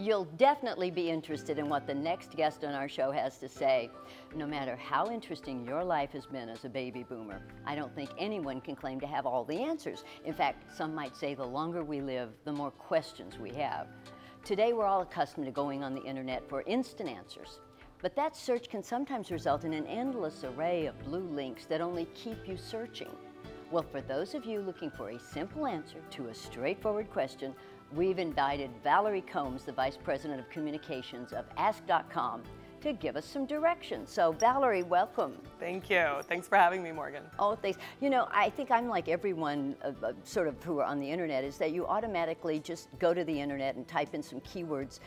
you'll definitely be interested in what the next guest on our show has to say. No matter how interesting your life has been as a baby boomer, I don't think anyone can claim to have all the answers. In fact, some might say the longer we live, the more questions we have. Today, we're all accustomed to going on the internet for instant answers. But that search can sometimes result in an endless array of blue links that only keep you searching. Well, for those of you looking for a simple answer to a straightforward question, we've invited Valerie Combs, the Vice President of Communications of Ask.com, to give us some directions. So Valerie, welcome. Thank you. Thanks for having me, Morgan. Oh, thanks. You know, I think I'm like everyone sort of who are on the internet, is that you automatically just go to the internet and type in some keywords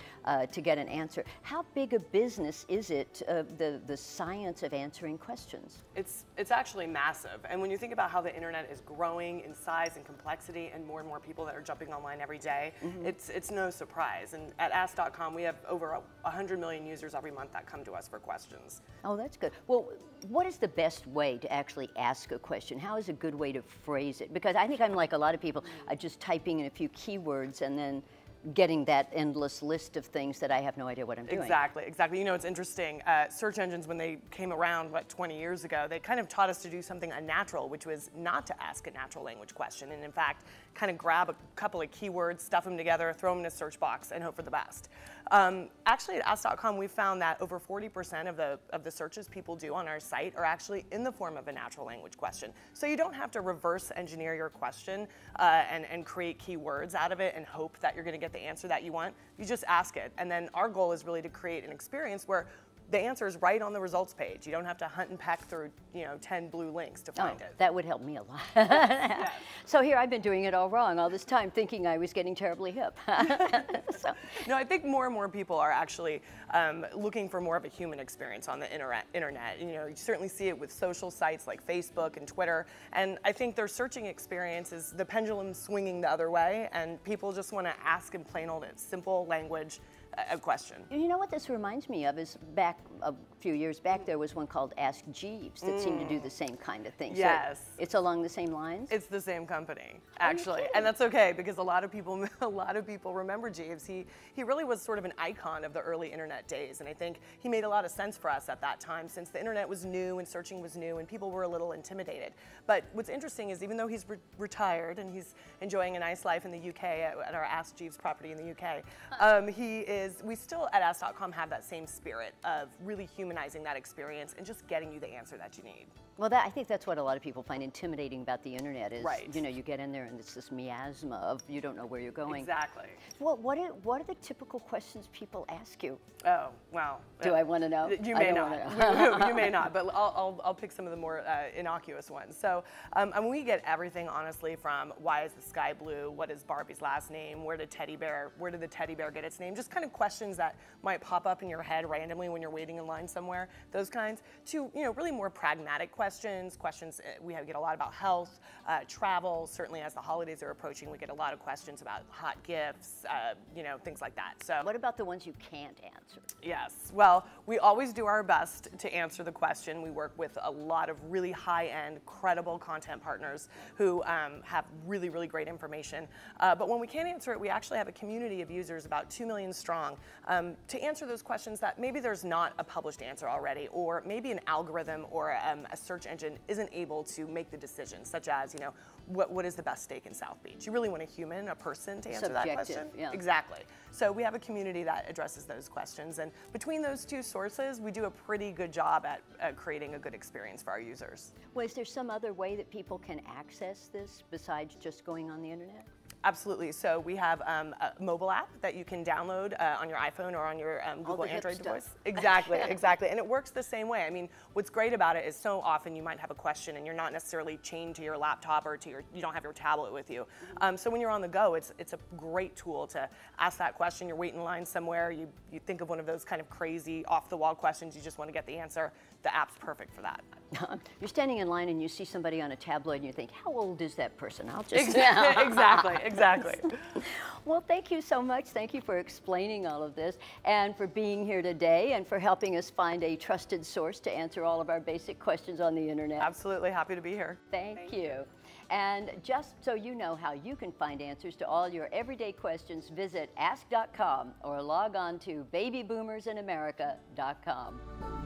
to get an answer. How big a business is it, the science of answering questions? It's actually massive. And when you think about how the internet is growing in size and complexity and more people that are jumping online every day, it's no surprise. And at Ask.com, we have over 100 million users every month that come to us for questions. Oh, that's good. Well, what is the best way to actually ask a question? How is a good way to phrase it? Because I think I'm like a lot of people, just typing in a few keywords and then getting that endless list of things that I have no idea what I'm doing. Exactly. You know, it's interesting. Search engines, when they came around, 20 years ago, they kind of taught us to do something unnatural, which was not to ask a natural language question, and in fact, kind of grab a couple of keywords, stuff them together, throw them in a search box, and hope for the best. Actually, at Ask.com, we found that over 40% of the searches people do on our site are actually in the form of a natural language question. So you don't have to reverse engineer your question and create keywords out of it and hope that you're going to get the answer that you want. You just ask it. And then our goal is really to create an experience where the answer is right on the results page. You don't have to hunt and peck through, 10 blue links to find it. That would help me a lot. Yes. So here I've been doing it all wrong all this time, thinking I was getting terribly hip. No, I think more and more people are actually looking for more of a human experience on the internet. You certainly see it with social sites like Facebook and Twitter, and I think their searching experience is the pendulum swinging the other way, and people just want to ask in plain old simple language a question. You know what this reminds me of is back a few years back, there was one called Ask Jeeves that seemed to do the same kind of thing. Yes. So it's along the same lines? It's the same company, actually. And that's okay, because a lot of people remember Jeeves. He really was sort of an icon of the early internet days, and I think he made a lot of sense for us at that time, since the internet was new and searching was new and people were a little intimidated. But what's interesting is, even though he's retired and he's enjoying a nice life in the UK at our Ask Jeeves property in the UK, we still at Ask.com have that same spirit of really humanizing that experience and just getting you the answer that you need. Well, I think that's what a lot of people find intimidating about the internet is, right. You get in there and it's this miasma of you don't know where you're going. Exactly. Well, what are the typical questions people ask you? Oh, well. Do I want to know? You may not. You may not, but I'll pick some of the more innocuous ones. So we get everything, honestly, from why is the sky blue? What is Barbie's last name? Where did the teddy bear get its name? Just kind of questions that might pop up in your head randomly when you're waiting in line somewhere, those kinds, to really more pragmatic questions we get a lot about health, travel. Certainly as the holidays are approaching, we get a lot of questions about hot gifts, things like that. So what about the ones you can't answer? Yes, well, we always do our best to answer the question. We work with a lot of really high-end, credible content partners who have really great information. But when we can't answer it, we actually have a community of users, about 2 million strong, to answer those questions that maybe there's not a published answer already, or maybe an algorithm or a search engine isn't able to make the decision, such as, what is the best steak in South Beach? You really want a person to answer that question. Yeah. Exactly. So we have a community that addresses those questions, and between those two sources, we do a pretty good job at creating a good experience for our users. Well, is there some other way that people can access this besides just going on the internet? Absolutely. So we have a mobile app that you can download on your iPhone or on your Google Android device. Exactly. And it works the same way. I mean, what's great about it is so often you might have a question and you're not necessarily chained to your laptop or you don't have your tablet with you. So when you're on the go, it's a great tool to ask that question. You're waiting in line somewhere. You think of one of those kind of crazy off-the-wall questions. You just want to get the answer. The app's perfect for that. You're standing in line and you see somebody on a tabloid and you think, how old is that person? I'll just... Exactly. Well, thank you so much. Thank you for explaining all of this and for being here today and for helping us find a trusted source to answer all of our basic questions on the internet. Absolutely happy to be here. Thank you. And just so you know how you can find answers to all your everyday questions, visit ask.com or log on to babyboomersinamerica.com.